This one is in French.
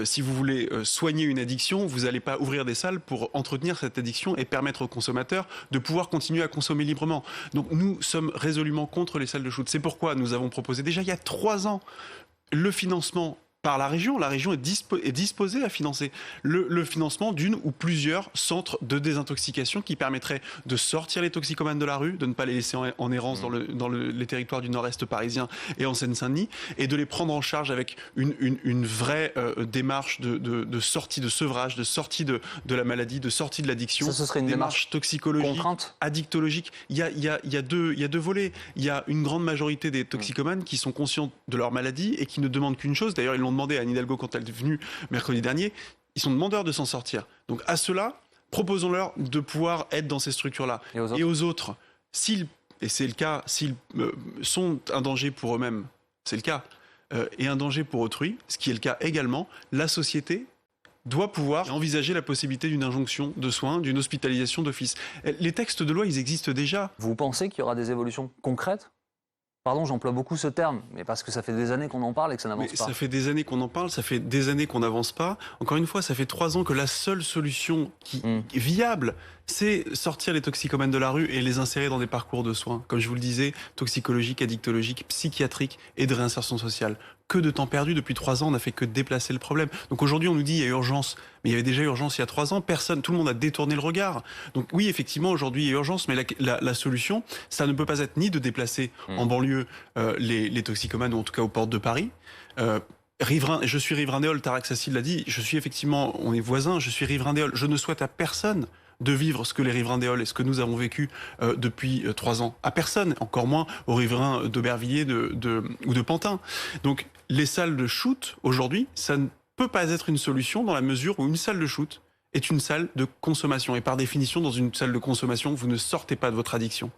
si vous voulez soigner une addiction, vous n'allez pas ouvrir des salles pour entretenir cette addiction et permettre aux consommateurs de pouvoir continuer à consommer librement. Donc nous sommes résolument contre les salles de shoot. C'est pourquoi nous avons proposé déjà il y a 3 ans le financement par la région. La région est disposée à financer le financement d'une ou plusieurs centres de désintoxication qui permettraient de sortir les toxicomanes de la rue, de ne pas les laisser en errance dans les territoires du nord-est parisien et en Seine-Saint-Denis, et de les prendre en charge avec une vraie démarche de sortie de sevrage, de sortie de la maladie, de sortie de l'addiction. Ça, ce serait une démarche toxicologique, contrainte, addictologique. Il y a deux volets. Il y a une grande majorité des toxicomanes qui sont conscients de leur maladie et qui ne demandent qu'une chose. D'ailleurs, ils l'ont demandé à Anne Hidalgo quand elle est venue mercredi dernier. Ils sont demandeurs de s'en sortir. Donc à ceux-là, proposons-leur de pouvoir être dans ces structures-là. Et aux autres, et c'est le cas, s'ils sont un danger pour eux-mêmes, c'est le cas, et un danger pour autrui, ce qui est le cas également, la société doit pouvoir envisager la possibilité d'une injonction de soins, d'une hospitalisation d'office. Les textes de loi, ils existent déjà. Vous pensez qu'il y aura des évolutions concrètes ? Pardon, j'emploie beaucoup ce terme, mais parce que ça fait des années qu'on en parle et que ça n'avance pas. Ça fait des années qu'on en parle, ça fait des années qu'on n'avance pas. Encore une fois, ça fait 3 ans que la seule solution qui est viable, c'est sortir les toxicomanes de la rue et les insérer dans des parcours de soins. Comme je vous le disais, toxicologiques, addictologiques, psychiatriques et de réinsertion sociale. Que de temps perdu depuis 3 ans, on n'a fait que déplacer le problème. Donc aujourd'hui, on nous dit il y a urgence, mais il y avait déjà urgence il y a 3 ans. Tout le monde a détourné le regard. Donc oui, effectivement, aujourd'hui il y a urgence, mais la solution, ça ne peut pas être ni de déplacer en banlieue les toxicomanes, ou en tout cas aux portes de Paris. Je suis riverain-d'éole, Tareq Sassil l'a dit, on est voisins, je suis riverain-d'éole. Je ne souhaite à personne de vivre ce que les riverains d'Éole et ce que nous avons vécu depuis 3 ans. À personne, encore moins aux riverains d'Aubervilliers ou de Pantin. Donc les salles de shoot, aujourd'hui, ça ne peut pas être une solution dans la mesure où une salle de shoot est une salle de consommation. Et par définition, dans une salle de consommation, vous ne sortez pas de votre addiction.